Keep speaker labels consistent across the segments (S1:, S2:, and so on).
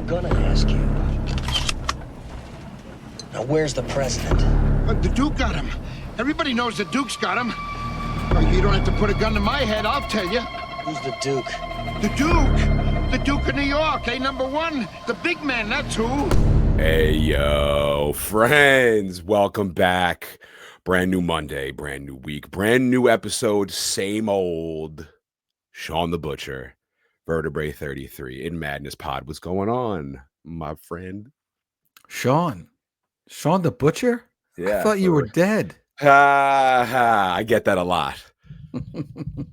S1: gonna ask you. Now, where's the president?
S2: The Duke got him. Everybody knows the Duke's got him. You don't have to put a gun to my head, I'll tell you.
S1: Who's the Duke?
S2: The Duke! The Duke of New York, #1. The big man, that's who.
S3: Hey, yo, friends. Welcome back. Brand new Monday, brand new week, brand new episode, same old. Shawn the Butcher, Ep.43 in Madness Pod. What's going on, my friend?
S4: Shawn the Butcher?
S3: Yeah,
S4: I thought you were dead.
S3: I get that a lot.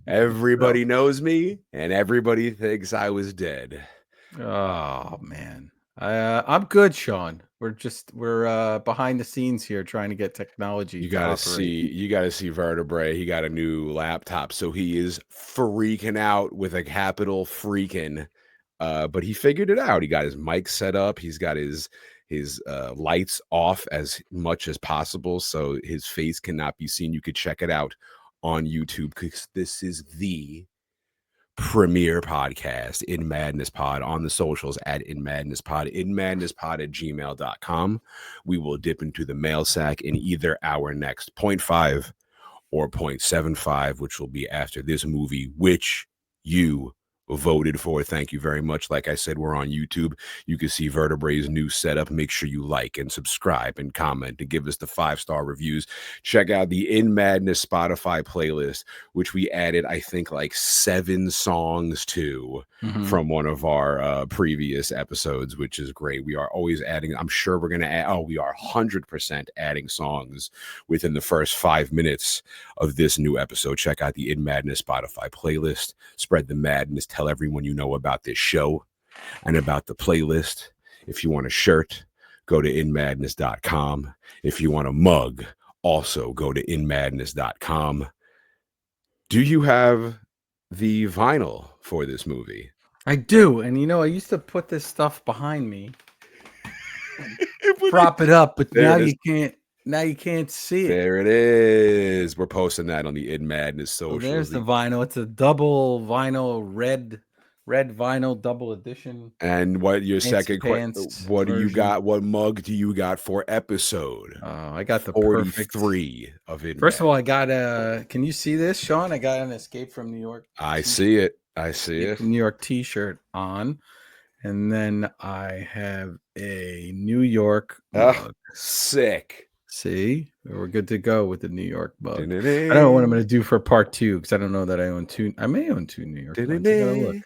S3: Everybody knows me, and everybody thinks I was dead.
S4: Oh man, I'm good, Shawn. We're behind the scenes here trying to get technology.
S3: You gotta see Vertebrae. He got a new laptop, so he is freaking out with a capital freaking. But he figured it out. He got his mic set up. He's got his lights off as much as possible, so his face cannot be seen. You could check it out on YouTube because this is the premiere podcast in Madness Pod on the socials at in Madness Pod at gmail.com. We will dip into the mail sack in either our next 0.5 or 0.75, which will be after this movie, which you voted for. Thank you very much. Like I said, we're on YouTube. You can see Vertebrae's new setup. Make sure you like and subscribe and comment and give us the 5-star reviews. Check out the In Madness Spotify playlist, which we added, I think, like 7 songs to from one of our previous episodes, which is great. We are always adding. I'm sure we're going to add. We are 100% adding songs within the first 5 minutes of this new episode. Check out the In Madness Spotify playlist. Spread the madness. Tell everyone you know about this show and about the playlist. If you want a shirt, go to inmadness.com. If you want a mug, also go to inmadness.com. Do you have the vinyl for this movie?
S4: I do, and I used to put this stuff behind me, prop it up, but now you can't. Now you can't see it.
S3: There it is. We're posting that on the In Madness socials.
S4: So there's the vinyl. It's a double vinyl, red vinyl, double edition.
S3: And what your second question? What do you got? What mug do you got for episode?
S4: I got the
S3: 43 of it.
S4: First of all, I got can you see this, Shawn? I got an Escape from New York.
S3: I see it. I see it.
S4: New York t-shirt on. And then I have a New York mug.
S3: Sick.
S4: See, we're good to go with the New York mug. I don't know what I'm going to do for part 2 because I don't know that I own 2. I may own 2 New York mugs. I gotta
S3: look.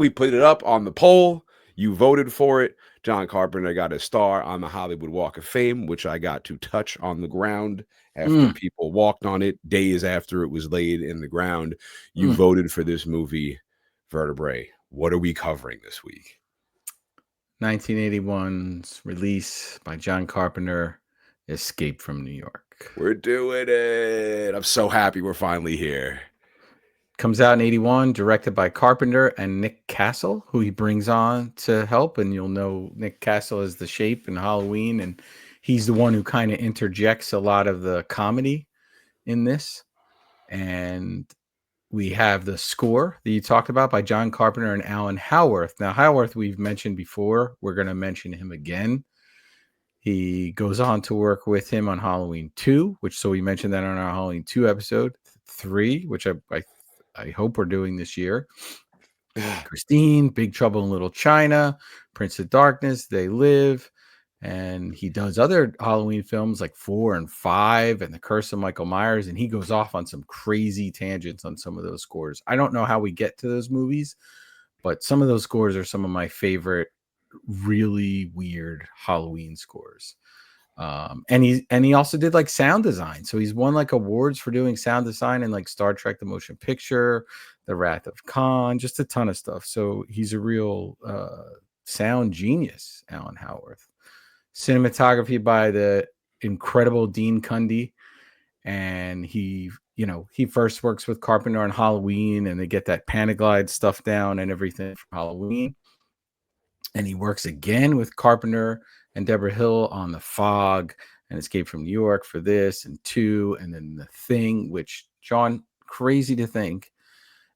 S3: We put it up on the poll. You voted for it. John Carpenter got a star on the Hollywood Walk of Fame, which I got to touch on the ground after people walked on it days after it was laid in the ground. You voted for this movie, Vertebrae. What are we covering this week?
S4: 1981's release by John Carpenter, Escape from New York.
S3: We're doing it. I'm so happy we're finally here.
S4: Comes out in 81, directed by Carpenter and Nick Castle, who he brings on to help. And you'll know Nick Castle as the Shape in Halloween. And he's the one who kind of interjects a lot of the comedy in this. And we have the score that you talked about by John Carpenter and Alan Howarth. Now, Howarth, we've mentioned before. We're going to mention him again. He goes on to work with him on Halloween 2, so we mentioned that on our Halloween 2 episode. 3, which I hope we're doing this year. Christine, Big Trouble in Little China, Prince of Darkness, They Live. And he does other Halloween films like 4 and 5 and The Curse of Michael Myers. And he goes off on some crazy tangents on some of those scores. I don't know how we get to those movies, but some of those scores are some of my favorite, really weird Halloween scores. And he also did like sound design. So he's won like awards for doing sound design in like Star Trek, the motion picture, The Wrath of Khan, just a ton of stuff. So he's a real sound genius, Alan Howarth. Cinematography by the incredible Dean Cundy. And he first works with Carpenter on Halloween, and they get that Panaglide stuff down and everything from Halloween. And he works again with Carpenter and Deborah Hill on The Fog and Escape from New York for this and 2, and then The Thing, which John crazy to think.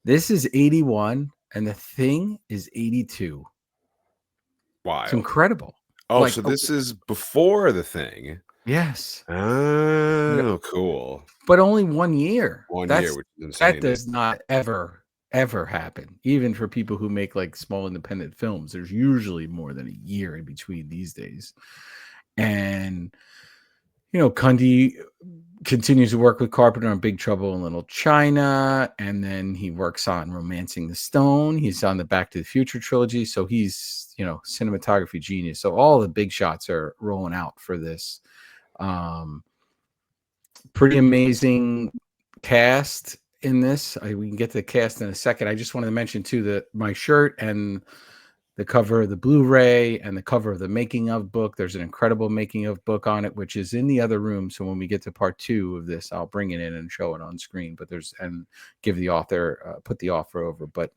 S4: This is 81 and The Thing is 82. It's
S3: Wild.
S4: incredible.
S3: Oh,
S4: Like,
S3: so this is before The Thing.
S4: yes.
S3: Oh, cool.
S4: But only 1 year.
S3: 1 year, which is
S4: That
S3: insane.
S4: does not ever happen. Even for people who make like small independent films, there's usually more than a year in between these days. And Cundy continues to work with Carpenter on Big Trouble in Little China, and then he works on Romancing the Stone. He's on the Back to the Future trilogy, so he's cinematography genius. So all the big shots are rolling out for this. Pretty amazing cast in this. We can get to the cast in a second. I just wanted to mention too that my shirt and the cover of the Blu-ray and the cover of the making of book. There's an incredible making of book on it, which is in the other room. So when we get to part 2 of this, I'll bring it in and show it on screen. But give the author, put the author over. But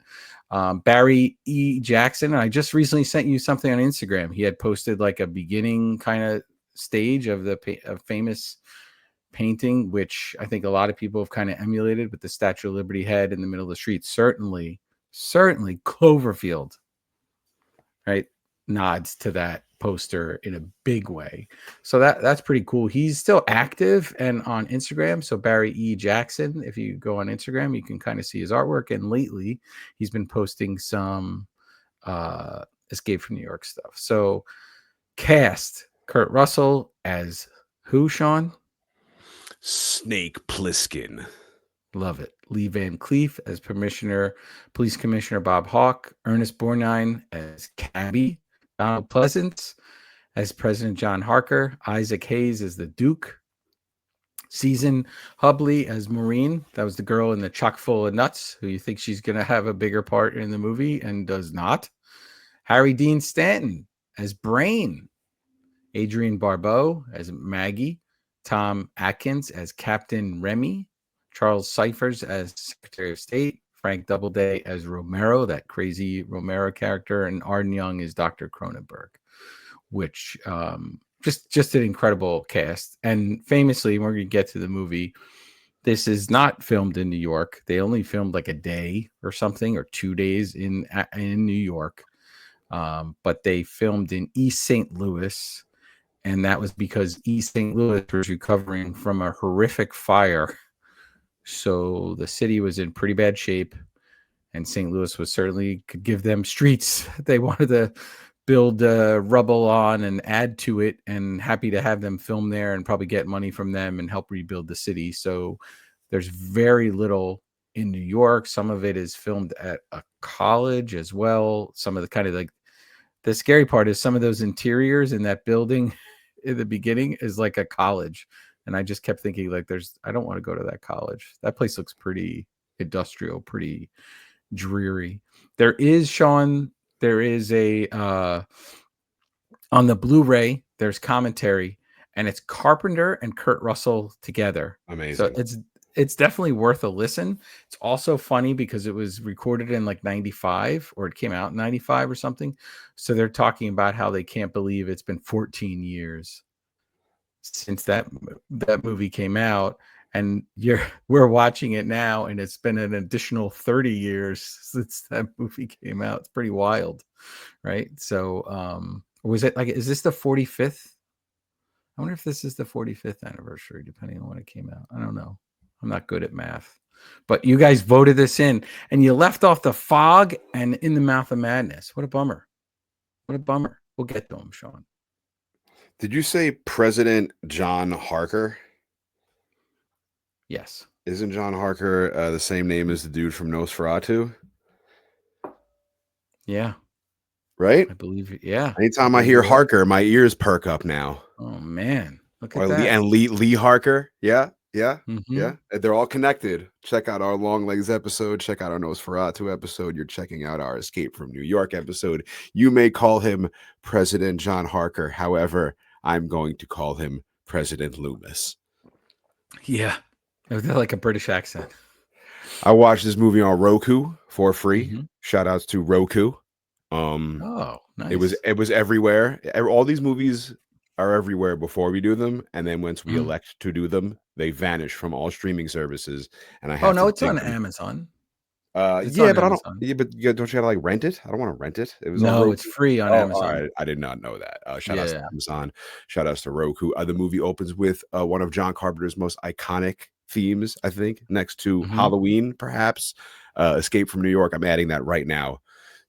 S4: Barry E. Jackson, and I just recently sent you something on Instagram. He had posted like a beginning kind of stage of the famous painting, which I think a lot of people have kind of emulated with the Statue of Liberty head in the middle of the street. Certainly Cloverfield, right, nods to that poster in a big way. So that's pretty cool. He's still active and on Instagram. So Barry E. Jackson, if you go on Instagram, you can kind of see his artwork. And lately he's been posting some Escape from New York stuff. So cast Kurt Russell as who, Shawn?
S3: Snake Plissken.
S4: Love it. Lee Van Cleef as Police Commissioner Bob Hawke. Ernest Borgnine as Cabby. Donald Pleasance as President John Harker. Isaac Hayes as the Duke. Susan Hubley as Maureen. That was the girl in the Chock full of nuts who you think she's going to have a bigger part in the movie and does not. Harry Dean Stanton as Brain. Adrienne Barbeau as Maggie. Tom Atkins as Captain Remy. Charles Cyphers as Secretary of State. Frank Doubleday as Romero, that crazy Romero character. And Arden Young is Dr. Cronenberg, which just an incredible cast. And famously, we're going to get to the movie, this is not filmed in New York. They only filmed like a day or something, or 2 days in New York. But they filmed in East St. Louis. And that was because East St. Louis was recovering from a horrific fire. So the city was in pretty bad shape. And St. Louis could give them streets they wanted to build rubble on and add to it. And happy to have them film there and probably get money from them and help rebuild the city. So there's very little in New York. Some of it is filmed at a college as well. Some of the kind of like, the scary part is some of those interiors in that building in the beginning is like a college. And I just kept thinking like I don't want to go to that college. That place looks pretty industrial, pretty dreary. There is, Shawn, a on the Blu-ray, there's commentary, and it's Carpenter and Kurt Russell together.
S3: Amazing.
S4: So it's definitely worth a listen. It's also funny because it was recorded in like 95, or it came out in 95 or something. So they're talking about how they can't believe it's been 14 years since that movie came out. And we're watching it now, and it's been an additional 30 years since that movie came out. It's pretty wild, right? So was it like, is this the 45th? I wonder if this is the 45th anniversary, depending on when it came out. I don't know. I'm not good at math, but you guys voted this in, and you left off The Fog and In the Mouth of Madness. What a bummer. What a bummer. We'll get to him, Shawn.
S3: Did you say President John Harker?
S4: Yes.
S3: Isn't John Harker the same name as the dude from Nosferatu?
S4: Yeah.
S3: Right?
S4: I believe. Yeah.
S3: Anytime I hear Harker, my ears perk up now.
S4: Oh, man. Look at that.
S3: And Lee Harker. Yeah. Yeah.
S4: Mm-hmm.
S3: Yeah. They're all connected. Check out our Long Legs episode. Check out our Nosferatu episode. You're checking out our Escape from New York episode. You may call him President John Harker. However, I'm going to call him President Loomis.
S4: Yeah. Like a British accent.
S3: I watched this movie on Roku for free.
S4: Mm-hmm.
S3: Shout outs to Roku.
S4: Oh, nice.
S3: It was everywhere. All these movies are everywhere before we do them, and then once we
S4: Mhm.
S3: elect to do them, they vanish from all streaming services, and I
S4: Oh,
S3: have
S4: no,
S3: to
S4: it's
S3: dig
S4: on
S3: them.
S4: Amazon. It's
S3: Yeah,
S4: on
S3: but I don't.
S4: Amazon.
S3: Yeah, but don't you gotta like rent it? I don't want to rent it. It was on
S4: No, it's
S3: Roku.
S4: free on
S3: Oh, all
S4: Amazon.
S3: right. I did not know that. Shout outs to
S4: Yeah.
S3: Amazon. Shout outs to Roku. The movie opens with one of John Carpenter's most iconic themes, I think, next to
S4: Mhm.
S3: Halloween, perhaps. Escape from New York. I'm adding that right now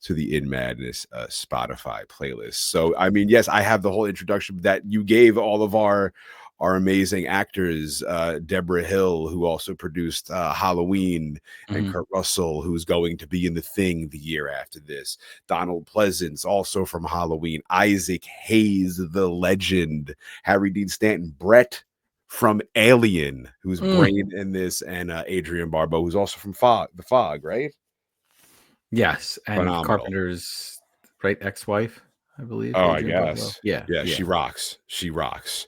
S3: to the In Madness Spotify playlist. So, I mean, yes, I have the whole introduction that you gave all of our amazing actors, Deborah Hill, who also produced Halloween, and
S4: Mhm.
S3: Kurt Russell, who's going to be in The Thing the year after this. Donald Pleasance, also from Halloween. Isaac Hayes, the legend. Harry Dean Stanton. Brett from Alien, who's
S4: Mm.
S3: Brain in this, and Adrian Barbeau, who's also from Fog, The Fog, right?
S4: Yes, and
S3: Phenomenal.
S4: Carpenter's, right, ex-wife, I believe,
S3: Oh, I
S4: Adrienne Barbeau.
S3: guess.
S4: Yeah,
S3: Yeah, she
S4: yeah.
S3: rocks. She rocks.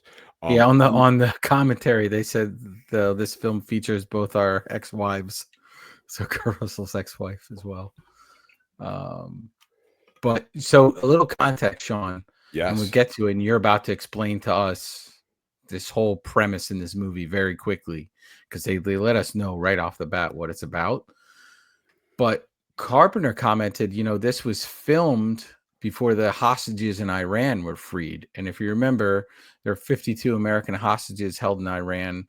S4: Yeah, on
S3: Um,
S4: the commentary, they said this film features both our ex-wives, so Kurt Russell's ex-wife as well. Um, but so a little context, Sean, and we'll
S3: yes.
S4: get to it, and you're about to explain to us this whole premise in this movie very quickly, because they let us know right off the bat what it's about. But Carpenter commented, this was filmed before the hostages in Iran were freed. And if you remember, there are 52 American hostages held in Iran.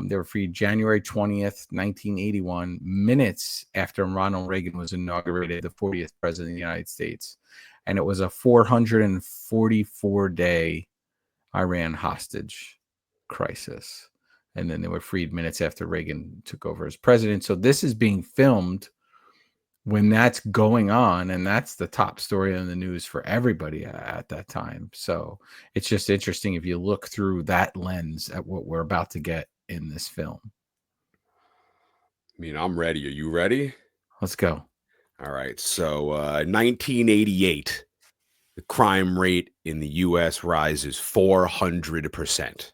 S4: They were freed January 20th, 1981, minutes after Ronald Reagan was inaugurated the 40th president of the United States. And it was a 444-day Iran hostage crisis. And then they were freed minutes after Reagan took over as president. So this is being filmed when that's going on, and that's the top story in the news for everybody at that time. So it's just interesting if you look through that lens at what we're about to get in this film.
S3: I mean, I'm ready. Are you ready?
S4: Let's go.
S3: All right. So, 1988, the crime rate in the US rises 400%.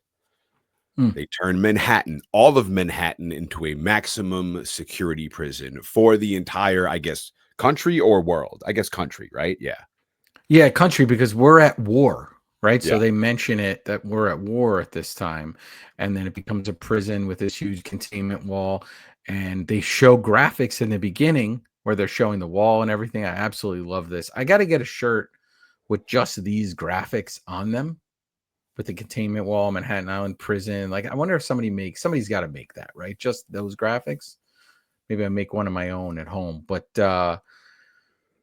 S4: Mm.
S3: They turn Manhattan, all of Manhattan, into a maximum security prison for the entire, I guess, country or world. I guess country, right? Yeah.
S4: Yeah, country, because we're at war, right?
S3: Yeah.
S4: So they mention it that we're at war at this time, and then it becomes a prison with this huge containment wall. And they show graphics in the beginning where they're showing the wall and everything. I absolutely love this. I got to get a shirt with just these graphics on them, with the containment wall, Manhattan Island prison. Like, I wonder if somebody's got to make that, right? Just those graphics. Maybe I make one of my own at home. But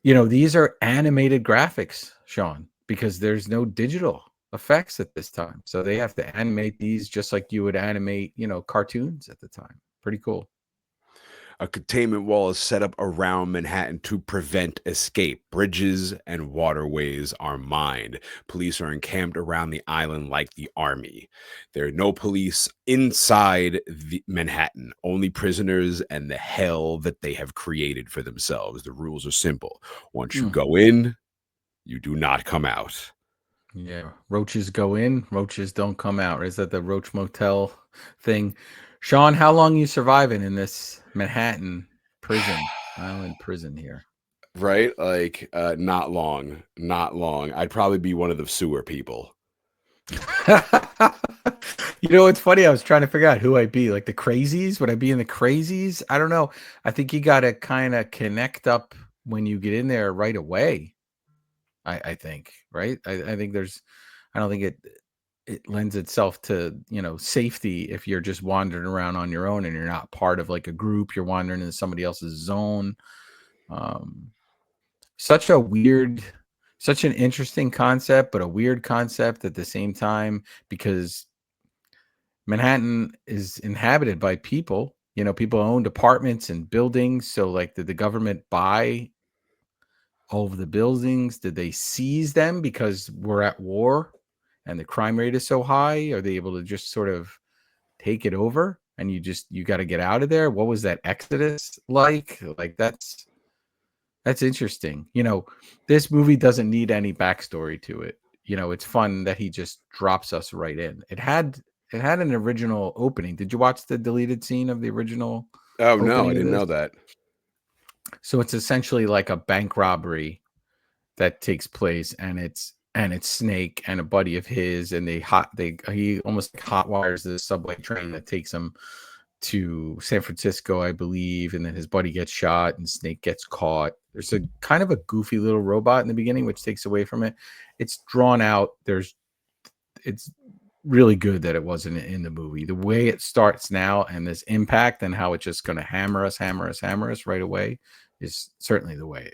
S4: these are animated graphics, Sean, because there's no digital effects at this time. So they have to animate these just like you would animate, cartoons at the time. Pretty cool.
S3: A containment wall is set up around Manhattan to prevent escape. Bridges and waterways are mined. Police are encamped around the island like the army. There are no police inside the Manhattan, only prisoners and the hell that they have created for themselves. The rules are simple. Once you
S4: Mm.
S3: go in, you do not come out.
S4: Yeah. Roaches go in, roaches don't come out. Is that the Roach Motel thing? Sean, how long you surviving in this Manhattan prison, island prison here?
S3: Right? Like, not long. Not long. I'd probably be one of the sewer people.
S4: It's funny. I was trying to figure out who I'd be. Like the crazies? Would I be in the crazies? I don't know. I think you got to kind of connect up when you get in there right away. I think, right? I think I don't think it lends itself to, safety if you're just wandering around on your own and you're not part of like a group. You're wandering in somebody else's zone. Um, such an interesting concept, but a weird concept at the same time, because Manhattan is inhabited by people. People owned apartments and buildings. So, like, did the government buy all of the buildings? Did they seize them because we're at war and the crime rate is so high? Are they able to just sort of take it over and you got to get out of there? What was that exodus like? Like, that's interesting. This movie doesn't need any backstory to it. It's fun that he just drops us right in. It had an original opening. Did you watch the deleted scene of the original
S3: Oh, no, I
S4: opening of
S3: didn't
S4: this?
S3: know that.
S4: So it's essentially like a bank robbery that takes place, and and it's Snake and a buddy of his, and he almost hot wires the subway train that takes him to San Francisco, I believe, and then his buddy gets shot and Snake gets caught. There's a kind of a goofy little robot in the beginning, which takes away from it. It's drawn out. It's really good that it wasn't in the movie. The way it starts now and this impact and how it's just going to hammer us right away is certainly the way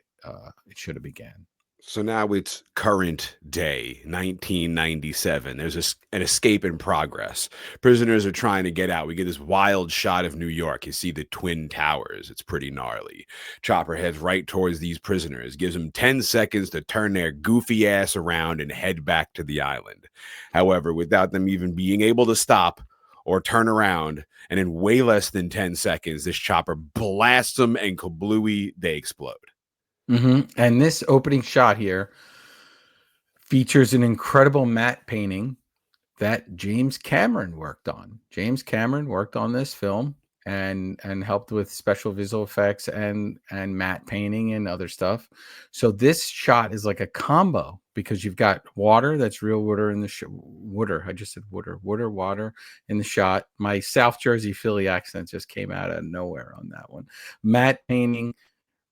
S4: it should have began.
S3: So now it's current day, 1997. There's an escape in progress. Prisoners are trying to get out. We get this wild shot of New York. You see the Twin Towers. It's pretty gnarly. Chopper heads right towards these prisoners, gives them 10 seconds to turn their goofy ass around and head back to the island. However, without them even being able to stop or turn around, and in way less than 10 seconds, this chopper blasts them and kablooey, they explode.
S4: And this opening shot here features an incredible matte painting that James Cameron worked on. James Cameron worked on this film and helped with special visual effects and matte painting and other stuff. So this shot is like a combo because you've got water, that's real water in the water. I just said water in the shot. My South Jersey Philly accent just came out of nowhere on that one. Matte painting,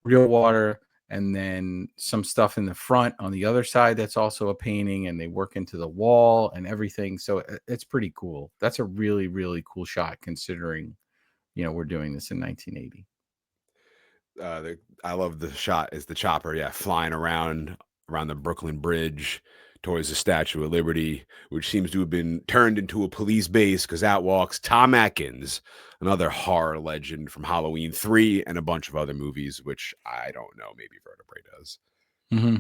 S4: real water, and then some stuff in the front on the other side that's also a painting, and they work into the wall and everything. So it's pretty cool. That's a really, really cool shot considering, we're doing this in 1980.
S3: I love the shot is the chopper, flying around the Brooklyn Bridge towards the Statue of Liberty, which seems to have been turned into a police base because out walks Tom Atkins, another horror legend from Halloween 3 and a bunch of other movies, which I don't know. Maybe Vertebrae does.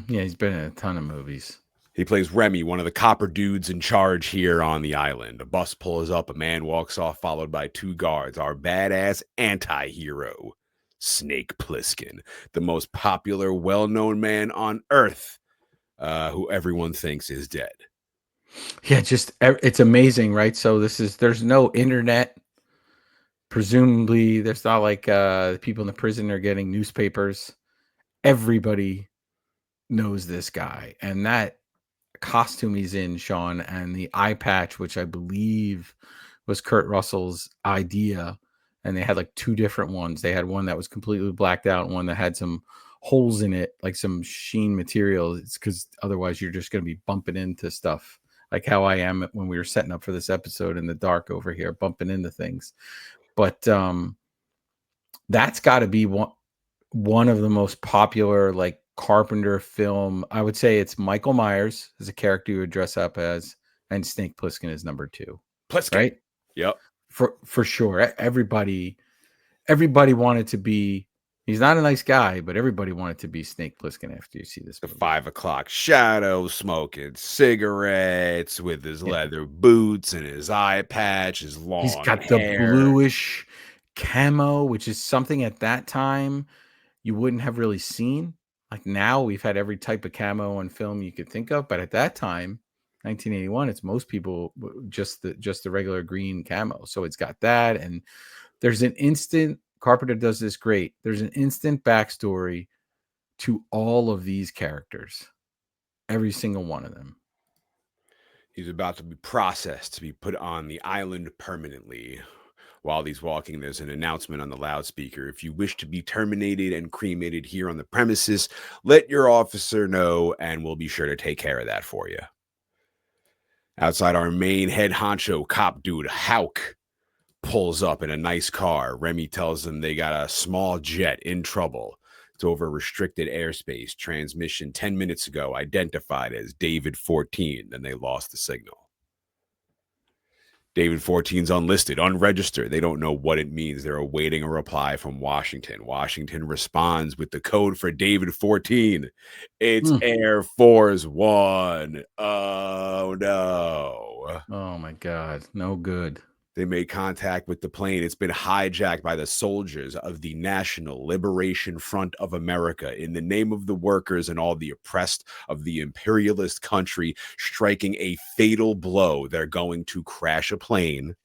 S4: Yeah, he's been in a ton of movies.
S3: He plays Remy, one of the copper dudes in charge here on the island. A bus pulls up, a man walks off, followed by 2 guards. Our badass anti-hero, Snake Plissken, the most popular, well-known man on Earth, who everyone thinks is dead.
S4: Yeah, it's amazing, right? So there's no internet. Presumably, there's not like people in the prison are getting newspapers. Everybody knows this guy, and that costume he's in, Shawn, and the eye patch, which I believe was Kurt Russell's idea, and they had like 2 different ones. They had one that was completely blacked out, and one that had some holes in it, like some sheen material. It's because otherwise you're just going to be bumping into stuff, like how I am when we were setting up for this episode in the dark over here, bumping into things. But that's got to be one of the most popular, like, Carpenter film. I would say it's Michael Myers as a character you would dress up as, and Snake Plissken is number 2.
S3: Plissken,
S4: right?
S3: Yep,
S4: for sure. Everybody wanted to be. He's not a nice guy, but everybody wanted to be Snake Plissken after you see this movie.
S3: The 5 o'clock shadow, smoking cigarettes with his leather boots and his eye patch, his long
S4: He's got
S3: hair.
S4: the bluish camo, which is something at that time you wouldn't have really seen. Like now, we've had every type of camo on film you could think of, but at that time, 1981, it's most people just the regular green camo. So it's got that, and there's an instant. Carpenter does this great. There's an instant backstory to all of these characters, every single one of them.
S3: He's about to be processed to be put on the island permanently. While he's walking, there's an announcement on the loudspeaker. If you wish to be terminated and cremated here on the premises, let your officer know, and we'll be sure to take care of that for you. Outside, our main head honcho cop dude, Hauk, pulls up in a nice car. Remy tells them they got a small jet in trouble. It's over restricted airspace. Transmission 10 minutes ago identified as David 14. Then they lost the signal. David 14's unlisted, unregistered. They don't know what it means. They're awaiting a reply from Washington. Washington responds with the code for David 14. It's Air Force One. Oh, no.
S4: Oh, my God. No good.
S3: They made contact with the plane. It's been hijacked by the soldiers of the National Liberation Front of America in the name of the workers and all the oppressed of the imperialist country, striking a fatal blow. They're going to crash a plane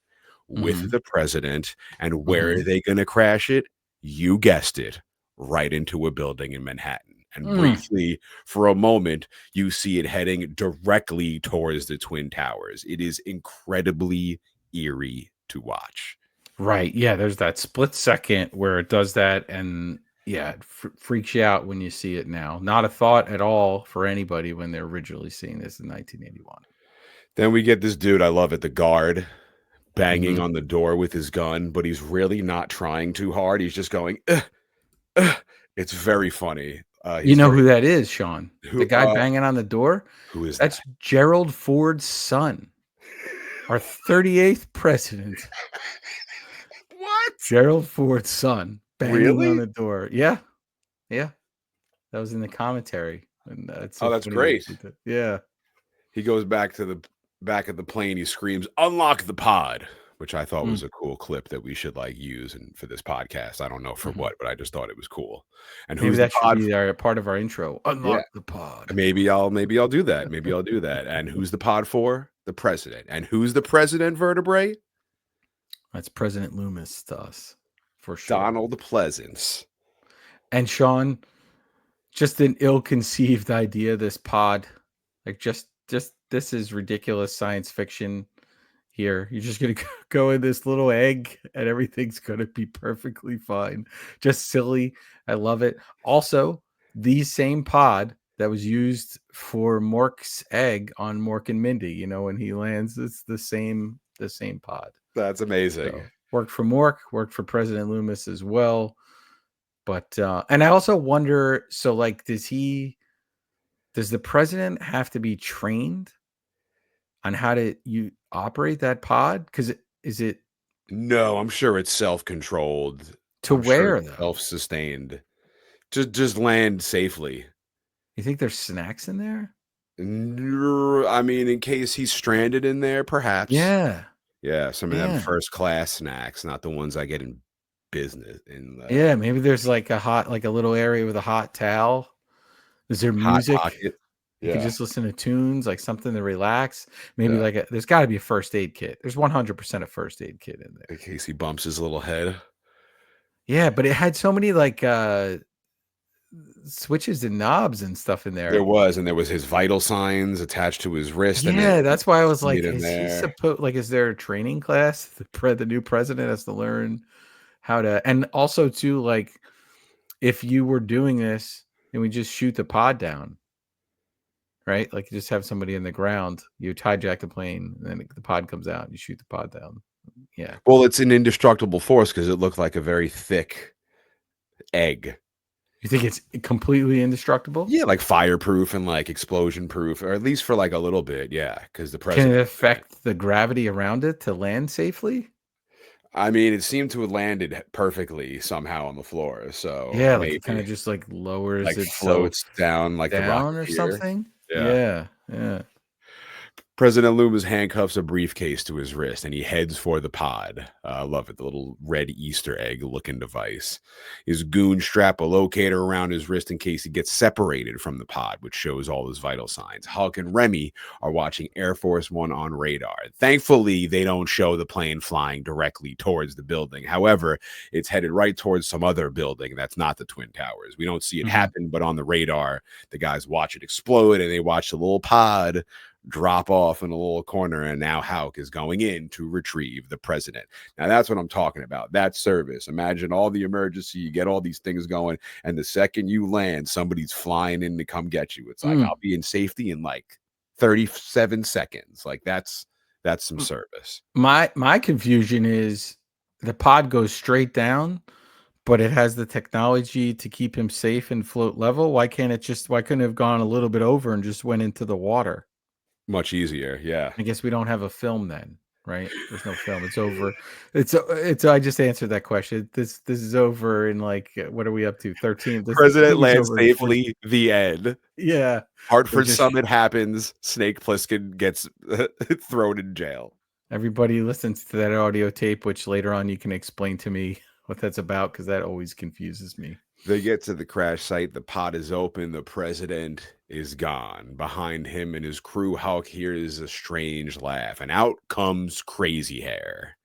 S3: with the president. And where are they going to crash it? You guessed it, right into a building in Manhattan. And briefly, for a moment, you see it heading directly towards the Twin Towers. It is incredibly eerie to watch.
S4: Right. Yeah. There's that split second where it does that. And yeah, it freaks you out when you see it now. Not a thought at all for anybody when they're originally seeing this in 1981.
S3: Then we get this dude, I love it, the guard, banging
S4: Mhm.
S3: on the door with his gun, but he's really not trying too hard. He's just going, "Ugh, ugh." It's very funny.
S4: You
S3: He's
S4: know
S3: very
S4: who that is, Sean? The
S3: who
S4: guy banging on the door?
S3: who is
S4: That's
S3: that?
S4: Gerald Ford's son, our 38th president.
S3: What?
S4: Gerald Ford's son banging on
S3: Really?
S4: the door. Yeah. Yeah. That was in the commentary. And it's
S3: Oh,
S4: so
S3: that's
S4: funny they
S3: great.
S4: did that. Yeah.
S3: He goes back to the back of the plane. He screams, "Unlock the pod," which I thought was
S4: Mm,
S3: a cool clip that we should like use and for this podcast. I don't know for
S4: mhm.
S3: what, but I just thought it was cool. And
S4: Maybe
S3: who's the
S4: that should
S3: pod?
S4: be our part of our intro.
S3: Yeah,
S4: Unlock the pod.
S3: maybe I'll do that. Maybe I'll do that. And who's the pod for? The president. And who's the president, vertebrae?
S4: That's President Loomis to us, for sure.
S3: Donald Pleasance.
S4: And Sean, just an ill-conceived idea, this pod. Like just this is ridiculous science fiction here. You're just gonna go in this little egg and everything's gonna be perfectly fine. Just silly. I love it. Also, the same pod that was used for Mork's egg on Mork and Mindy, you know, when he lands, it's the same pod.
S3: That's amazing.
S4: So worked for Mork, worked for President Loomis as well. But and I also wonder, so like does the president have to be trained on how to you operate that pod? Because is it
S3: No, I'm sure it's self-controlled.
S4: to
S3: I'm sure
S4: where
S3: it's
S4: though?
S3: self-sustained. Just land safely.
S4: You think there's snacks in there?
S3: I mean, in case he's stranded in there, perhaps.
S4: Yeah.
S3: Yeah, some of them
S4: Yeah.
S3: first class snacks, not the ones I get in business in the
S4: Yeah. Maybe there's like a little area with a hot towel. Is there
S3: hot
S4: music?
S3: pocket.
S4: You can
S3: Yeah,
S4: just listen to tunes, like something to relax. Maybe
S3: yeah.
S4: like there's got to be a first aid kit. There's 100% a first aid kit in there.
S3: In case he bumps his little head.
S4: Yeah, but it had so many like switches and knobs and stuff in
S3: There
S4: there.
S3: was, and there was his vital signs attached to his wrist, and
S4: Yeah, that's why I was
S3: it
S4: like,
S3: in
S4: is he
S3: there.
S4: supposed like is there a training class? The new president has to learn how to, and also too, like if you were doing this and we just shoot the pod down, right? Like you just have somebody in the ground, you hijack the plane, and then the pod comes out, and you shoot the pod down. Yeah.
S3: Well, it's an indestructible force because it looked like a very thick egg.
S4: You think it's completely indestructible?
S3: Yeah, like fireproof and like explosion proof, or at least for like a little bit. Yeah, because the
S4: Can it
S3: president.
S4: affect the gravity around it to land safely?
S3: I mean, it seemed to have landed perfectly somehow on the floor. So
S4: Yeah, like it kind
S3: maybe
S4: of just like lowers
S3: like
S4: itself
S3: floats down like the
S4: down or
S3: Rocketeer.
S4: something.
S3: Yeah.
S4: Yeah, yeah.
S3: President Loomis handcuffs a briefcase to his wrist and he heads for the pod. I love it, the little red Easter egg looking device. His goons strap a locator around his wrist in case he gets separated from the pod, which shows all his vital signs. Hulk and Remy are watching Air Force One on radar. Thankfully, they don't show the plane flying directly towards the building. However, it's headed right towards some other building that's not the Twin Towers. We don't see it happen, but on the radar, the guys watch it explode and they watch the little pod drop off in a little corner, and now Hulk is going in to retrieve the president. Now that's what I'm talking about. That service. Imagine all the emergency, you get all these things going, and the second you land, somebody's flying in to come get you. It's like I'll be in safety in like 37 seconds. Like that's some service.
S4: My confusion is the pod goes straight down, but it has the technology to keep him safe and float level. Why couldn't it have gone a little bit over and just went into the water?
S3: Much easier, yeah.
S4: I guess we don't have a film then, right? There's no film. It's over. It's I just answered that question. This is over in like what are we up to? 13.
S3: President lands safely. The end.
S4: Yeah.
S3: Hartford Summit happens. Snake Plissken gets thrown in jail.
S4: Everybody listens to that audio tape, which later on you can explain to me what that's about because that always confuses me.
S3: They get to the crash site. The pod is open. The president is gone. Behind him and his crew, Hulk hears a strange laugh, and out comes Crazy Hair.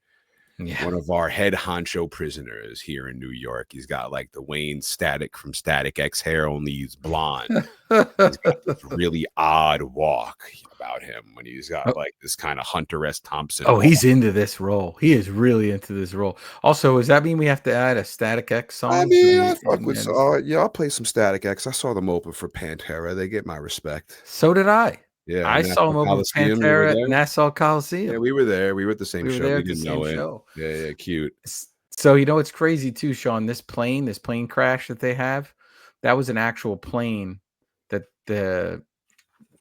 S4: Yeah.
S3: one of our head honcho prisoners here in New York. He's got like the Wayne Static from Static X hair, only he's blonde. He's got this really odd walk about him when he's got like this kind of Hunter S. Thompson
S4: Oh,
S3: walk.
S4: he's into this role. He is really into this role. Also, does that mean we have to add a Static X song?
S3: I
S4: to
S3: mean,
S4: the
S3: I fuck with
S4: end?
S3: yeah, I'll play some Static X. I saw them open for Pantera. They get my respect.
S4: So did I.
S3: Yeah,
S4: I saw
S3: Nassau
S4: him open with
S3: Coliseum. You were
S4: Pantera at
S3: there?
S4: Nassau
S3: Yeah,
S4: Coliseum.
S3: we were there. We were at the same
S4: We were
S3: show.
S4: there
S3: We
S4: at the
S3: didn't
S4: same
S3: know it.
S4: show.
S3: Yeah, cute.
S4: So you know what's crazy too, Shawn? This plane crash that they have, that was an actual plane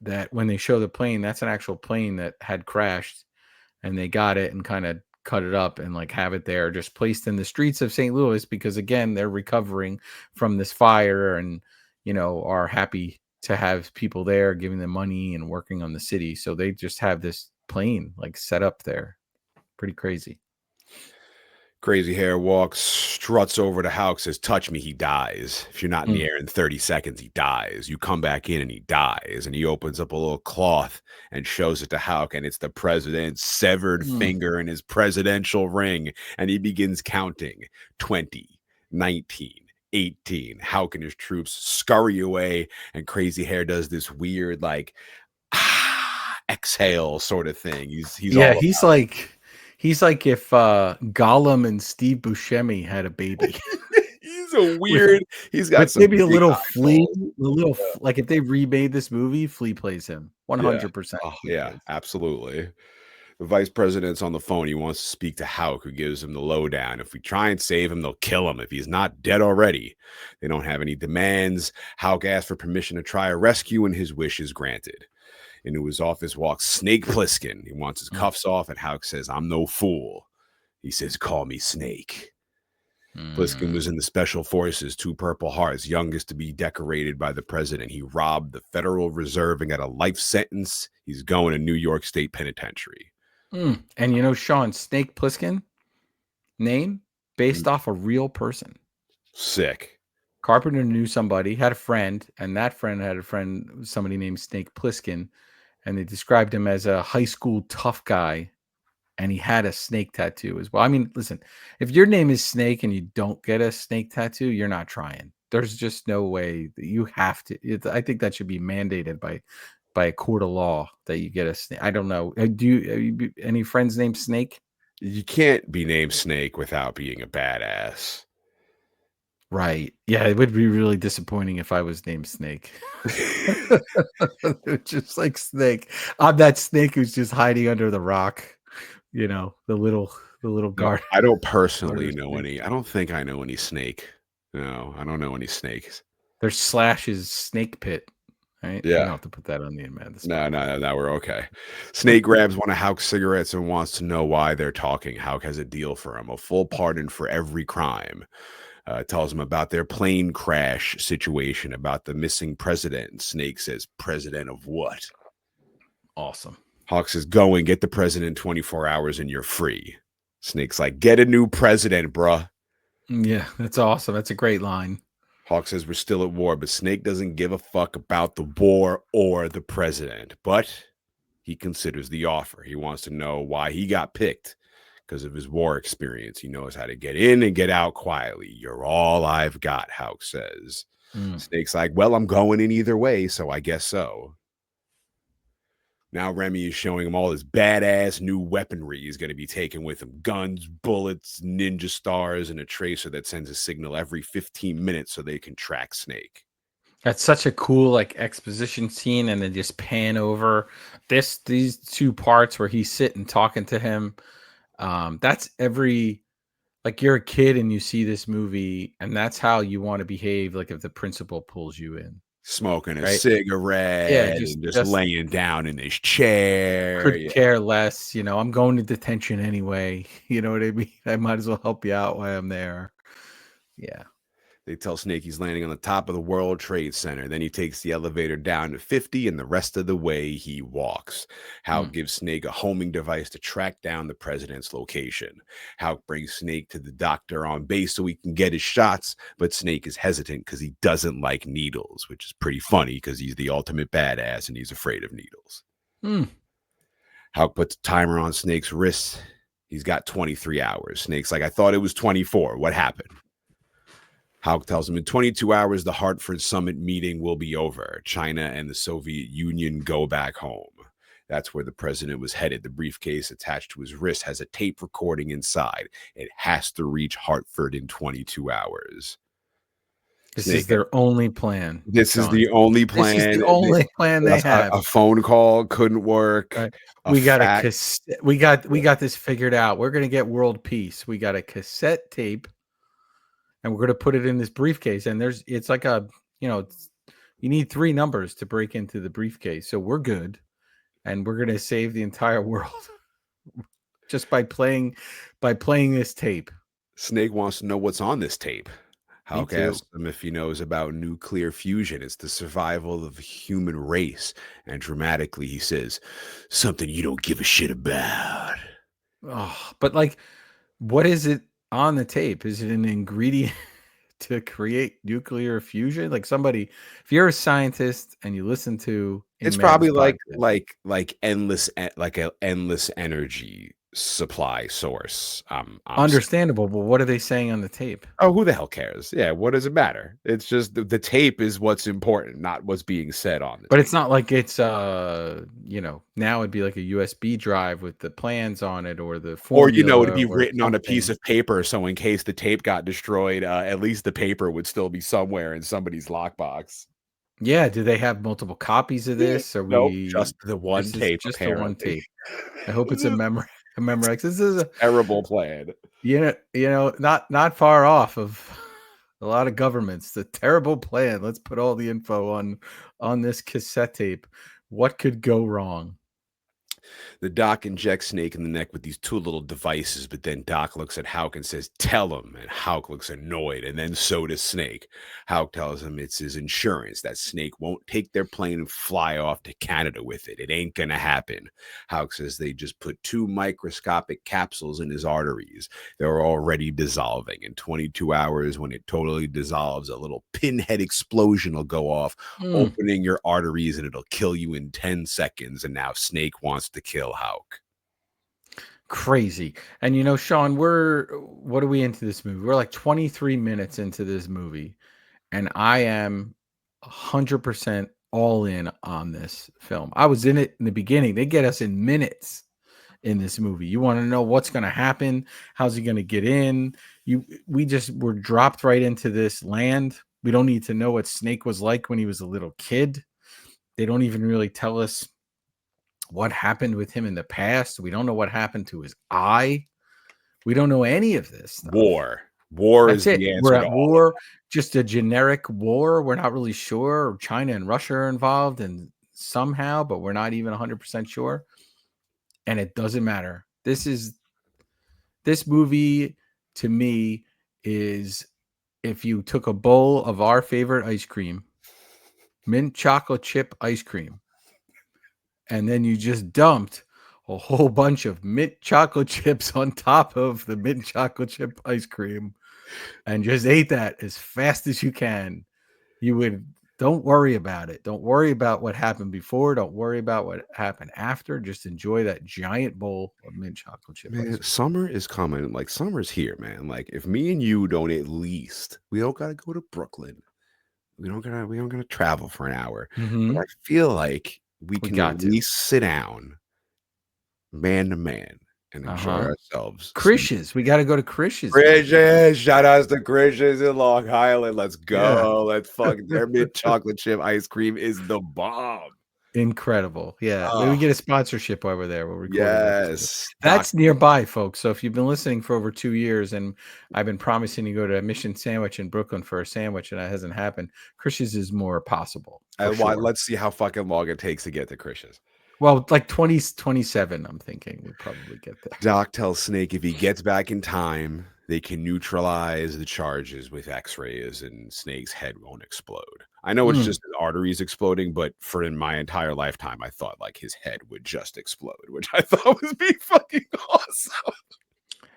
S4: that when they show the plane, that's an actual plane that had crashed, and they got it and kind of cut it up and like have it there just placed in the streets of St. Louis because again, they're recovering from this fire and are happy to have people there giving them money and working on the city. So they just have this plane like set up there. Pretty crazy.
S3: Crazy hair walks, struts over to Houck, says, "Touch me," he dies. If you're not in the air in 30 seconds, he dies. You come back in and he dies. And he opens up a little cloth and shows it to Houck, and it's the president's severed finger in his presidential ring. And he begins counting 20, 19, 18. Houck and his troops scurry away, and Crazy Hair does this weird, like, exhale sort of thing. He's all
S4: He's like if Gollum and Steve Buscemi had a baby.
S3: He's a weird. He's got some
S4: maybe a
S3: big
S4: little
S3: eyeballs.
S4: Flea, like if they remade this movie, Flea plays him 100%.
S3: Oh, yeah, absolutely. The vice president's on the phone. He wants to speak to Houck, who gives him the lowdown. If we try and save him, they'll kill him if he's not dead already. They don't have any demands. Houck asks for permission to try a rescue, and his wish is granted. Into his office walks Snake Plissken. He wants his cuffs off, and Houck says, "I'm no fool." He says, "Call me Snake." Plissken was in the Special Forces, 2 Purple Hearts, youngest to be decorated by the president. He robbed the Federal Reserve and got a life sentence. He's going to New York State Penitentiary.
S4: And Shawn, Snake Plissken, name based off a real person.
S3: Sick.
S4: Carpenter knew somebody, had a friend, and that friend had a friend, somebody named Snake Plissken, and they described him as a high school tough guy, and he had a snake tattoo as well. I mean, listen, if your name is Snake and you don't get a snake tattoo, you're not trying. There's just no way that you have to. I think that should be mandated by a court of law that you get a snake. I don't know. Do you any friends named Snake?
S3: You can't be named Snake without being a badass.
S4: Right. Yeah, it would be really disappointing if I was named Snake. Just like Snake. I'm that snake who's just hiding under the rock. The little guard.
S3: I don't personally know any. I don't think I know any Snake. No, I don't know any snakes.
S4: There's Slash's Snake Pit. Right?
S3: Yeah.
S4: I don't have to put that on the internet.
S3: No, we're okay. Snake grabs one of Houck's cigarettes and wants to know why they're talking. Houck has a deal for him, a full pardon for every crime. Tells him about their plane crash situation, about the missing president. And Snake says, "President of what?"
S4: Awesome.
S3: Hawk says, "Go and get the president in 24 hours and you're free." Snake's like, "Get a new president, bruh."
S4: Yeah, that's awesome. That's a great line.
S3: Hawk says, "We're still at war," but Snake doesn't give a fuck about the war or the president. But he considers the offer. He wants to know why he got picked. Because of his war experience, he knows how to get in and get out quietly. "You're all I've got," Houck says. Snake's like, "Well, I'm going in either way, so I guess so." Now Remy is showing him all his badass new weaponry he's going to be taking with him. Guns, bullets, ninja stars, and a tracer that sends a signal every 15 minutes so they can track Snake.
S4: That's such a cool like exposition scene, and then just pan over these 2 parts where he's sitting talking to him. That's like you're a kid and you see this movie and that's how you want to behave. Like if the principal pulls you in,
S3: smoking a
S4: right?
S3: cigarette, and just laying down in his chair.
S4: Could care less. I'm going to detention anyway. You know what I mean? I might as well help you out while I'm there. Yeah.
S3: They tell Snake he's landing on the top of the World Trade Center. Then he takes the elevator down to 50, and the rest of the way he walks. Houck gives Snake a homing device to track down the president's location. Houck brings Snake to the doctor on base so he can get his shots, but Snake is hesitant because he doesn't like needles, which is pretty funny because he's the ultimate badass and he's afraid of needles. Houck puts a timer on Snake's wrist. He's got 23 hours. Snake's like, I thought it was 24. What happened? Hauk tells him in 22 hours, the Hartford summit meeting will be over. China and the Soviet Union go back home. That's where the president was headed. The briefcase attached to his wrist has a tape recording inside. It has to reach Hartford in 22 hours.
S4: This
S3: Snake,
S4: is their only plan.
S3: this is
S4: Sean.
S3: the only
S4: This is
S3: plan.
S4: the only plan they have.
S3: A phone call couldn't work.
S4: Right.
S3: A
S4: We got
S3: fax.
S4: we got this figured out. We're gonna get world peace. We got a cassette tape, and we're gonna put it in this briefcase. And it's like a, you need 3 numbers to break into the briefcase. So we're good, and we're gonna save the entire world just by playing this tape.
S3: Snake wants to know what's on this tape. Hauk
S4: too.
S3: asks him if he knows about nuclear fusion. It's the survival of the human race. And dramatically, he says, something you don't give a shit about.
S4: Oh, but like, what is it on the tape? Is it an ingredient to create nuclear fusion? Like somebody, if you're a scientist and you listen to,
S3: It's probably like endless, like an endless energy supply source. I'm
S4: understandable, but what are they saying on the tape?
S3: Oh, who the hell cares? Yeah, what does it matter? It's just the tape is what's important, not what's being said on it.
S4: But it's not like it's now it'd be like a USB drive with the plans on it or the formula,
S3: or it'd be written on a piece of paper, so in case the tape got destroyed, at least the paper would still be somewhere in somebody's lockbox.
S4: Yeah, do they have multiple copies of this? Or
S3: nope, just the one tape.
S4: Just the one tape. I hope it's a memory. This is a
S3: terrible plan.
S4: Not far off of a lot of governments. The terrible plan. Let's put all the info on this cassette tape. What could go wrong?
S3: The Doc injects Snake in the neck with these 2 little devices, but then Doc looks at Hauk and says, tell him. And Hauk looks annoyed, and then so does Snake. Hauk tells him it's his insurance, that Snake won't take their plane and fly off to Canada with it. It ain't gonna happen. Hauk says they just put 2 microscopic capsules in his arteries. They're already dissolving. In 22 hours, when it totally dissolves, a little pinhead explosion will go off, opening your arteries, and it'll kill you in 10 seconds. And now Snake wants to kill Hauk.
S4: Crazy. And Shawn, what are we into this movie? We're like 23 minutes into this movie, and I am 100% all in on this film. I was in it in the beginning. They get us in minutes in this movie. You want to know what's going to happen? How's he going to get in? We just were dropped right into this land. We don't need to know what Snake was like when he was a little kid. They don't even really tell us what happened with him in the past. We don't know what happened to his eye. We don't know any of this stuff.
S3: War
S4: That's
S3: is
S4: it.
S3: the answer.
S4: We're at war, just a generic war. We're not really sure. China and Russia are involved and somehow, but we're not even 100% sure. And it doesn't matter. This movie to me is if you took a bowl of our favorite ice cream, mint chocolate chip ice cream, and then you just dumped a whole bunch of mint chocolate chips on top of the mint chocolate chip ice cream and just ate that as fast as you can. Don't worry about it. Don't worry about what happened before. Don't worry about what happened after. Just enjoy that giant bowl of mint chocolate chip ice cream.
S3: Summer is coming. Like, summer's here, man. Like, if me and you don't we don't gotta go to Brooklyn. We don't gotta travel for an hour.
S4: Mm-hmm.
S3: But I feel like we can at least sit down man to man and enjoy ourselves.
S4: Krish's. We got to go to Krish's.
S3: Krish's. Shout outs to Krish's in Long Island. Let's go. Yeah. Let's fuck. Their mint chocolate chip ice cream is the bomb.
S4: Incredible. Yeah. Maybe we get a sponsorship while we're there. We'll record.
S3: Yes.
S4: That's nearby, folks. So if you've been listening for over 2 years and I've been promising to go to Mission Sandwich in Brooklyn for a sandwich and that hasn't happened, Krish's is more possible.
S3: Sure. Let's see how fucking long it takes to get to Krish's.
S4: Well, like 2027, I'm thinking we'd probably get there.
S3: Doc tells Snake if he gets back in time, they can neutralize the charges with x-rays and Snake's head won't explode. I know it's just his arteries exploding, but in my entire lifetime, I thought like his head would just explode, which I thought was be fucking awesome.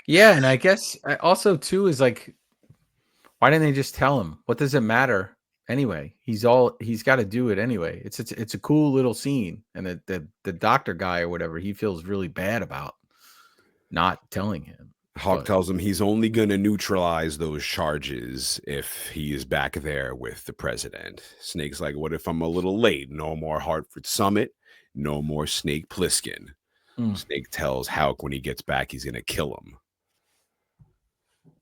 S4: Yeah, and I guess also too is like, why didn't they just tell him? What does it matter anyway? He's got to do it anyway. It's a cool little scene, and the doctor guy or whatever he feels really bad about. not telling him.
S3: Hawk
S4: But
S3: tells him he's only going to neutralize those charges if he is back there with the president. Snake's like, what if I'm a little late? No more Hartford Summit. No more Snake Plissken.
S4: mm,
S3: Snake tells Hawk when he gets back, he's going to kill him.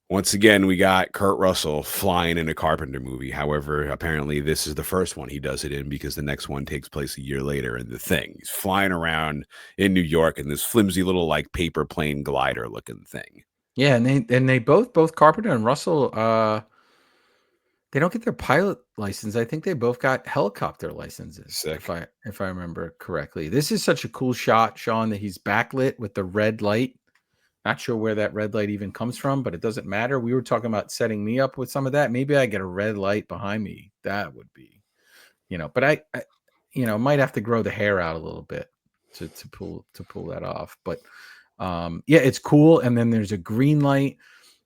S3: Once again, we got Kurt Russell flying in a Carpenter movie. However, apparently this is the first one he does it in because the next one takes place a year later in The Thing. He's flying around in New York in this flimsy little like paper plane glider looking thing.
S4: yeah, and they both Carpenter and Russell, they don't get their pilot license. I think they both got helicopter licenses,
S3: Sick.
S4: if I remember correctly. This is such a cool shot, Shawn, that he's backlit with the red light. Not sure where that red light even comes from, but it doesn't matter. We were talking about setting me up with some of that. Maybe I get a red light behind me. That would be, but I might have to grow the hair out a little bit to pull that off. But yeah, it's cool. And then there's a green light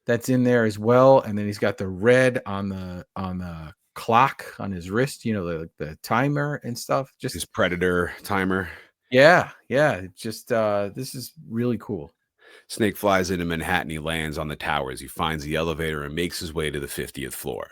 S4: that's in there as well. And then he's got the red on the clock on his wrist, the timer and stuff. Just
S3: his Predator timer.
S4: Yeah. Just this is really cool.
S3: Snake flies into Manhattan. He lands on the towers. He finds the elevator and makes his way to the 50th floor.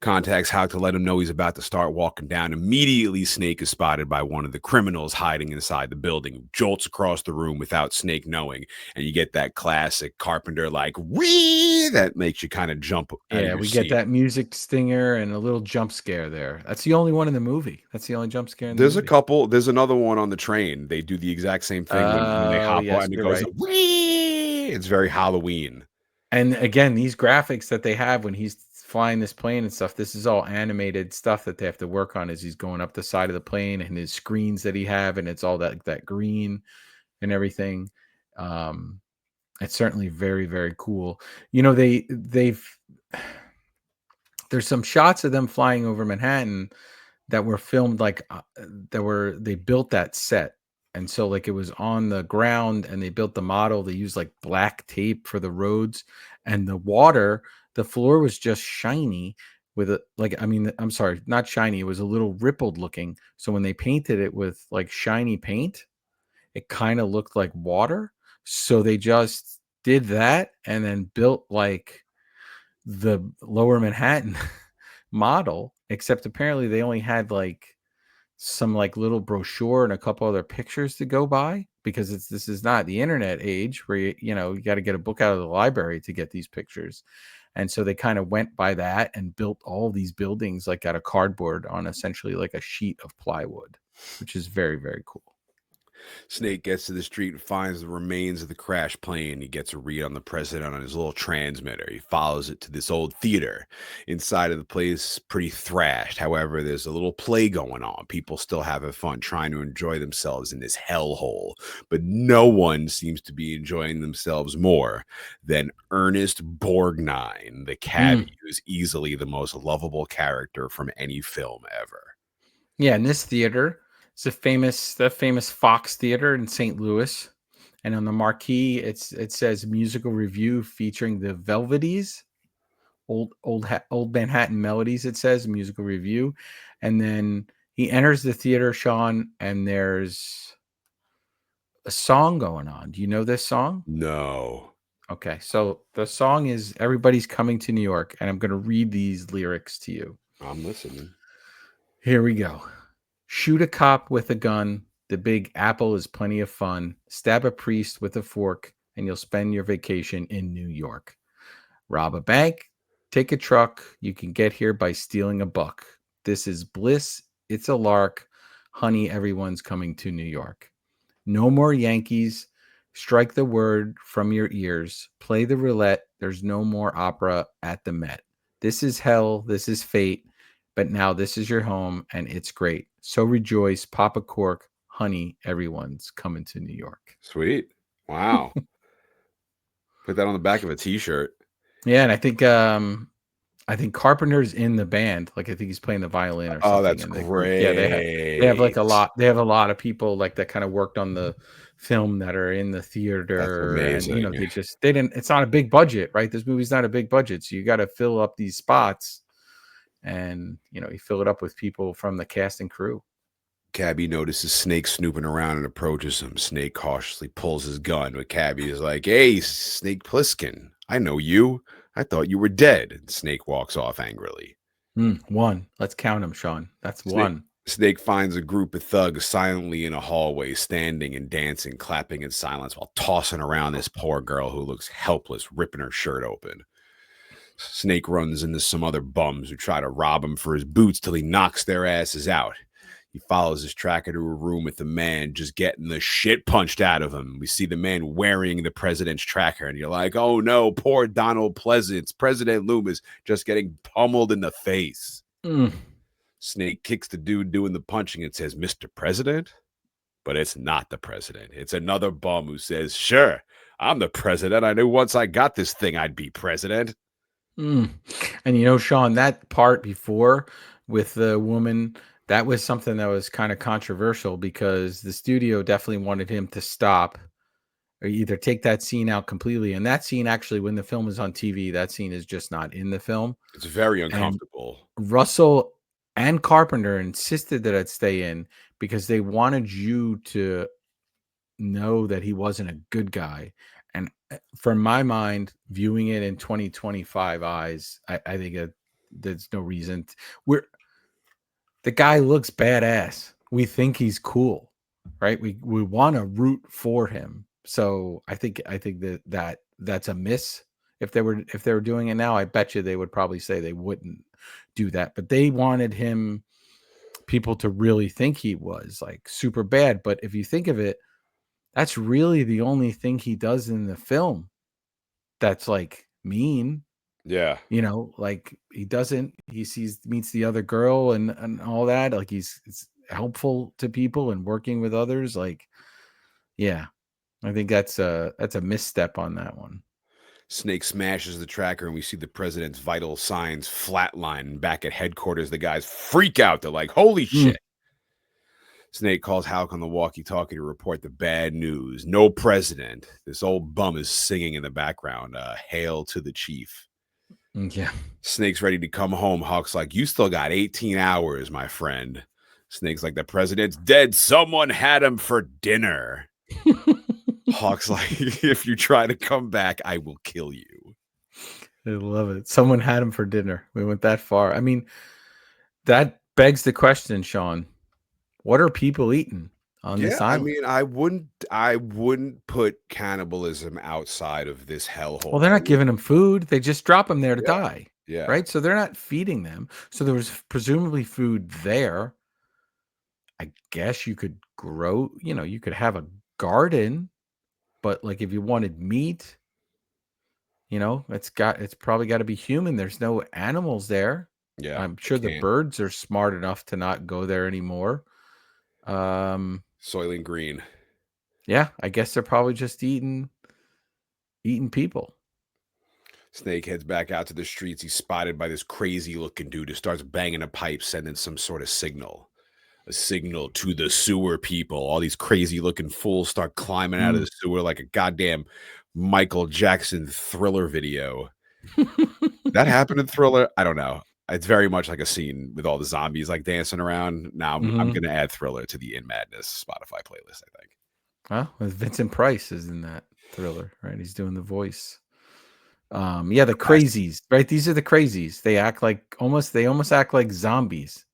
S3: Contacts Hawk to let him know he's about to start walking down. Immediately, Snake is spotted by one of the criminals hiding inside the building, who jolts across the room without Snake knowing. And you get that classic Carpenter, like, wee, that makes you kind of jump.
S4: Yeah, we get that music stinger and a little jump scare there. That's the only one in the movie. That's the only jump scare in the movie.
S3: There's a couple. There's another one on the train. They do the exact same thing when they hop on and it goes,
S4: right.
S3: Wee! It's very Halloween.
S4: And again, these graphics that they have when he's flying this plane and stuff, this is all animated stuff that they have to work on as he's going up the side of the plane, and his screens that he have, and it's all that green and everything. It's certainly very, very cool. There's some shots of them flying over Manhattan that were filmed they built that set. And so like it was on the ground and they built the model. They used like black tape for the roads, and the floor was just shiny with I'm sorry, not shiny. It was a little rippled looking. So when they painted it with like shiny paint, it kind of looked like water. So they just did that and then built like the Lower Manhattan model, except apparently they only had like some like little brochure and a couple other pictures to go by, because this is not the internet age where you got to get a book out of the library to get these pictures. And so they kind of went by that and built all these buildings like out of cardboard on essentially like a sheet of plywood, which is very, very cool.
S3: Snake gets to the street and finds the remains of the crashed plane. He gets a read on the president on his little transmitter. He follows it to this old theater. Inside of the place, pretty thrashed. However, there's a little play going on. People still having fun, trying to enjoy themselves in this hellhole. But no one seems to be enjoying themselves more than Ernest Borgnine, the cabbie, who's easily the most lovable character from any film ever.
S4: Yeah, in this theater, it's the famous Fox Theater in St. Louis, and on the marquee it says musical review featuring the Velveties, old Manhattan melodies. It says musical review, and then he enters the theater, Shawn, and there's a song going on. Do you know this song?
S3: No.
S4: Okay, so the song is "Everybody's Coming to New York," and I'm going to read these lyrics to you.
S3: I'm listening.
S4: Here we go. Shoot a cop with a gun. The Big Apple is plenty of fun. Stab a priest with a fork, and you'll spend your vacation in New York. Rob a bank. Take a truck. You can get here by stealing a buck. This is bliss. It's a lark. Honey, everyone's coming to New York. No more Yankees. Strike the word from your ears. Play the roulette. There's no more opera at the Met. This is hell. This is fate. But now this is your home, and it's great. So rejoice, pop a cork, honey, everyone's coming to New York.
S3: Sweet. Wow. Put that on the back of a t-shirt.
S4: Yeah, and I think Carpenter's in the band. Like I think he's playing the violin or something.
S3: Oh, that's great.
S4: Yeah, they have like a lot of people like that kind of worked on the film that are in the theater.
S3: That's amazing.
S4: And it's not a big budget, right? This movie's not a big budget. So you got to fill up these spots. And you fill it up with people from the cast and crew.
S3: Cabby notices Snake snooping around and approaches him. Snake cautiously pulls his gun, but Cabby is like, "Hey, Snake Plissken, I know you. I thought you were dead." And Snake walks off angrily.
S4: One. Let's count them, Sean. That's
S3: Snake,
S4: one.
S3: Snake finds a group of thugs silently in a hallway, standing and dancing, clapping in silence while tossing around this poor girl who looks helpless, ripping her shirt open. Snake runs into some other bums who try to rob him for his boots till he knocks their asses out. He follows his tracker to a room with the man just getting the shit punched out of him. We see the man wearing the president's tracker, and you're like, oh no, poor Donald Pleasance. President Loomis just getting pummeled in the face. Snake kicks the dude doing the punching and says, "Mr. President?" But it's not the president. It's another bum who says, "Sure, I'm the president. I knew once I got this thing, I'd be president."
S4: And you know, Sean, that part before with the woman, that was something that was kind of controversial because the studio definitely wanted him to stop or either take that scene out completely. And that scene, actually, when the film is on TV, that scene is just not in the film.
S3: It's very
S4: And
S3: uncomfortable.
S4: Russell and Carpenter insisted that it stay in because they wanted you to know that he wasn't a good guy. And from my mind, viewing it in 2025 eyes, I think there's no reason. The guy looks badass. We think he's cool, right? We want to root for him. So I think that's a miss. If they were doing it now, I bet you they would probably say they wouldn't do that. But they wanted people to really think he was like super bad. But if you think of it, that's really the only thing he does in the film that's like mean.
S3: Yeah.
S4: You know, like he meets the other girl and all that. Like it's helpful to people and working with others. Like, yeah, I think that's a misstep on that one.
S3: Snake smashes the tracker, and we see the president's vital signs flatline back at headquarters. The guys freak out. They're like, "Holy shit." Snake calls Hulk on the walkie-talkie to report the bad news. No president. This old bum is singing in the background. Hail to the chief.
S4: Yeah.
S3: Snake's ready to come home. Hulk's like, "You still got 18 hours, my friend." Snake's like, "The president's dead. Someone had him for dinner." Hulk's like, "If you try to come back, I will kill you."
S4: I love it. Someone had him for dinner. We went that far. I mean, that begs the question, Sean. What are people eating on this
S3: I
S4: island?
S3: mean, I wouldn't put cannibalism outside of this hellhole.
S4: Well, they're not giving them food. They just drop them there to die.
S3: Yeah.
S4: Right. So they're not feeding them. So there was presumably food there. I guess you could grow, you could have a garden, but like if you wanted meat, it's probably got to be human. There's no animals there.
S3: Yeah.
S4: I'm sure the birds are smart enough to not go there anymore.
S3: Soylent Green.
S4: Yeah, I guess they're probably just eating people.
S3: Snake heads back out to the streets. He's spotted by this crazy looking dude who starts banging a pipe, sending some sort of signal. A signal to the sewer people. All these crazy looking fools start climbing out of the sewer like a goddamn Michael Jackson Thriller video. That happened in Thriller? I don't know. It's very much like a scene with all the zombies like dancing around. Now I'm going to add Thriller to the In Madness Spotify playlist, I think.
S4: Well, Vincent Price is in that Thriller, right? He's doing the voice. Yeah, the crazies, right? These are the crazies. They almost act like zombies.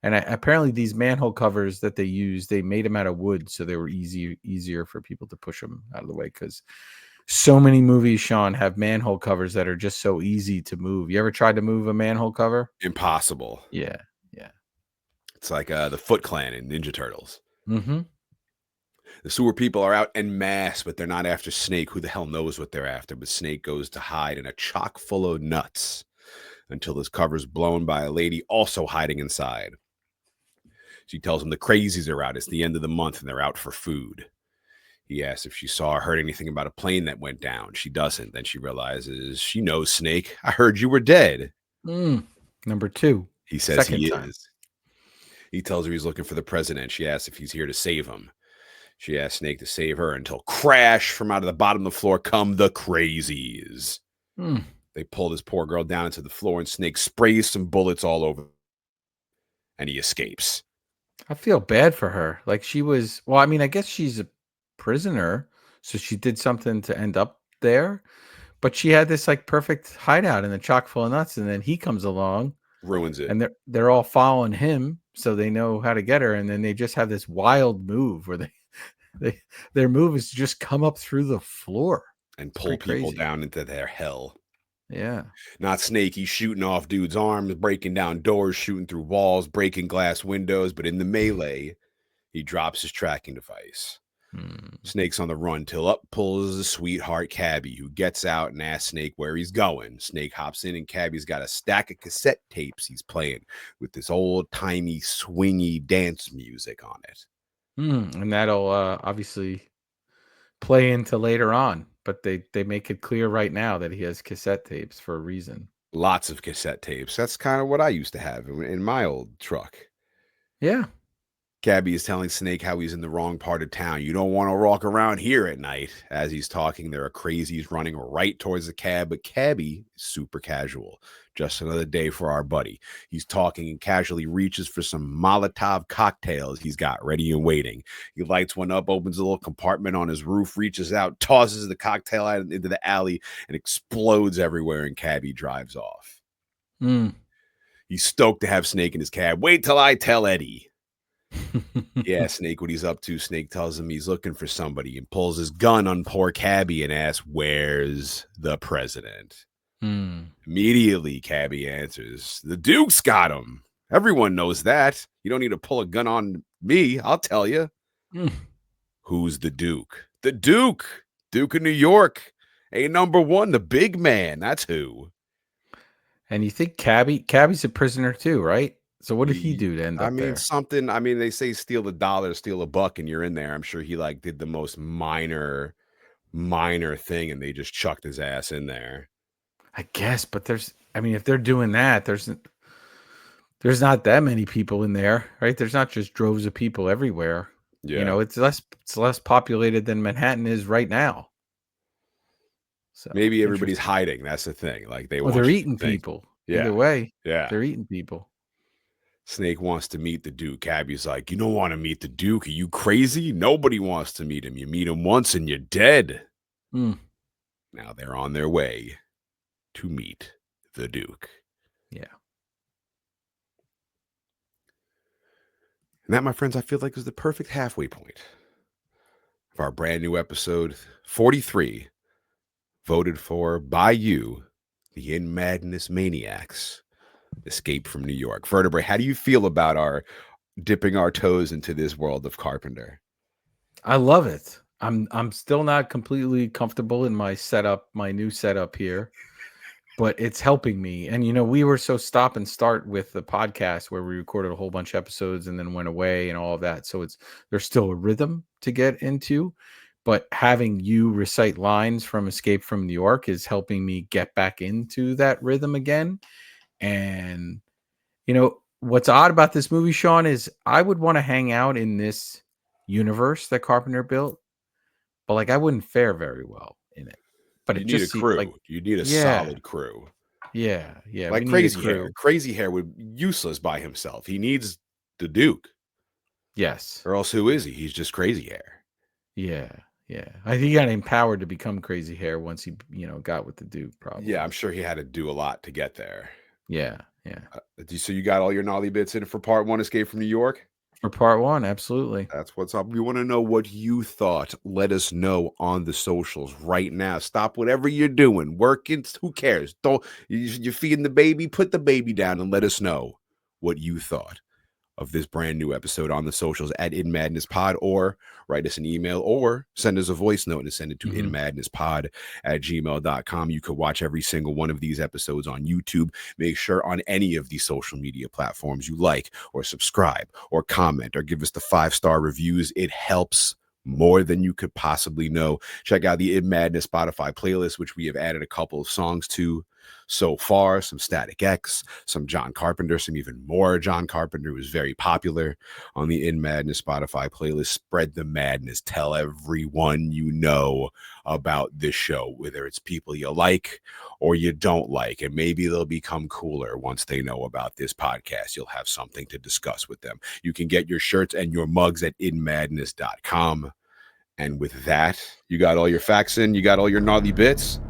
S4: And apparently these manhole covers that they use, they made them out of wood, so they were easier for people to push them out of the way. Because so many movies, Sean, have manhole covers that are just so easy to move. You ever tried to move a manhole cover?
S3: Impossible.
S4: Yeah.
S3: It's like the Foot Clan in Ninja Turtles.
S4: Mm-hmm.
S3: The sewer people are out en masse, but they're not after Snake. Who the hell knows what they're after? But Snake goes to hide in a chock full of nuts until his cover's blown by a lady also hiding inside. She tells him the crazies are out. It's the end of the month and they're out for food. He asks if she saw or heard anything about a plane that went down. She doesn't. Then she realizes she knows Snake. "I heard you were dead."
S4: Number 2.
S3: He says he is. He tells her he's looking for the president. She asks if he's here to save him. She asks Snake to save her until crash, from out of the bottom of the floor come the crazies. They pull this poor girl down into the floor and Snake sprays some bullets all over and he escapes.
S4: I feel bad for her. Like she was, well, I mean, I guess she's a prisoner, so she did something to end up there. But she had this like perfect hideout in the chock full of nuts, and then he comes along,
S3: Ruins it.
S4: and they're all following him, so they know how to get her. And then they just have this wild move where they their move is to just come up through the floor.
S3: And
S4: It's
S3: pull
S4: pretty
S3: people
S4: crazy.
S3: down into their hell.
S4: Yeah.
S3: Not Snake. He's shooting off dudes' arms, breaking down doors, shooting through walls, breaking glass windows. But in the melee, he drops his tracking device. Snake's on the run till up pulls the sweetheart Cabby, who gets out and asks Snake where he's going. Snake hops in, and Cabby's got a stack of cassette tapes he's playing with this old-timey, swingy dance music on it.
S4: And that'll obviously play into later on, but they make it clear right now that he has cassette tapes for a reason.
S3: Lots of cassette tapes. That's kind of what I used to have in my old truck.
S4: Yeah.
S3: Cabby is telling Snake how he's in the wrong part of town. You don't want to walk around here at night. As he's talking, there are crazies running right towards the cab, but Cabby is super casual. Just another day for our buddy. He's talking and casually reaches for some Molotov cocktails he's got ready and waiting. He lights one up, opens a little compartment on his roof, reaches out, tosses the cocktail out into the alley, and explodes everywhere, and Cabby drives off. He's stoked to have Snake in his cab. Wait till I tell Eddie. Yeah, Snake, what he's up to. Snake tells him he's looking for somebody and pulls his gun on poor Cabby and asks, "Where's the president?" Immediately, Cabby answers, "The Duke's got him. Everyone knows that. You don't need to pull a gun on me. I'll tell you." Who's the Duke? The Duke. Duke of New York. #1, the big man. That's who.
S4: And you think Cabby's a prisoner too, right? So what did he do to end up there?
S3: They say steal $1, steal $1, and you're in there. I'm sure he did the most minor thing, and they just chucked his ass in there.
S4: I guess, but if they're doing that, there's not that many people in there, right? There's not just droves of people everywhere.
S3: Yeah.
S4: It's less populated than Manhattan is right now. So
S3: maybe everybody's hiding. That's the thing.
S4: they're eating people.
S3: Yeah.
S4: Either way,
S3: yeah,
S4: they're eating people.
S3: Snake wants to meet the Duke. Cabby's like, "You don't want to meet the Duke. Are you crazy? Nobody wants to meet him. You meet him once and you're dead." Now they're on their way to meet the Duke.
S4: Yeah.
S3: And that, my friends, I feel like is the perfect halfway point of our brand new episode 43, voted for by you, the In Madness Maniacs, Escape from New York. Vertebrae, how do you feel about our dipping our toes into this world of Carpenter?
S4: I love it. I'm still not completely comfortable in my new setup here, but it's helping me. And we were so stop and start with the podcast where we recorded a whole bunch of episodes and then went away and all of that. So there's still a rhythm to get into, but having you recite lines from Escape from New York is helping me get back into that rhythm again. And what's odd about this movie, Shawn, is I would want to hang out in this universe that Carpenter built, but I wouldn't fare very well in it. But
S3: you need a crew. You need a solid crew.
S4: Yeah.
S3: Like Crazy Hair. Crazy Hair would be useless by himself. He needs the Duke.
S4: Yes.
S3: Or else who is he? He's just Crazy Hair.
S4: Yeah. I think he got empowered to become Crazy Hair once he, got with the Duke, probably.
S3: Yeah, I'm sure he had to do a lot to get there.
S4: Yeah.
S3: So you got all your gnarly bits in for part 1, Escape from New York?
S4: For part 1, absolutely.
S3: That's what's up. We want to know what you thought. Let us know on the socials right now. Stop whatever you're doing. Working, who cares? You're feeding the baby, put the baby down and let us know what you thought of this brand new episode on the socials at InMadnessPod, or write us an email or send us a voice note and send it to inmadnesspod@gmail.com. You could watch every single one of these episodes on YouTube. Make sure on any of these social media platforms you like or subscribe or comment or give us the 5-star reviews. It helps more than you could possibly know. Check out the In Madness Spotify playlist, which we have added a couple of songs to. so far. Some Static X, some John Carpenter, some even more John Carpenter, who was very popular on the In Madness Spotify playlist. Spread the madness. Tell everyone you know about this show, whether it's people you like or you don't like, and maybe they'll become cooler once they know about this podcast. You'll have something to discuss with them. You can get your shirts and your mugs at inmadness.com. And with that, you got all your facts in, you got all your gnarly bits.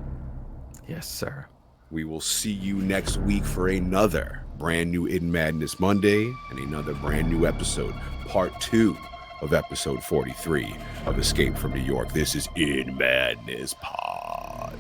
S4: Yes, sir.
S3: We will see you next week for another brand new In Madness Monday and another brand new episode, part 2 of episode 43 of Escape from New York. This is In Madness Pod.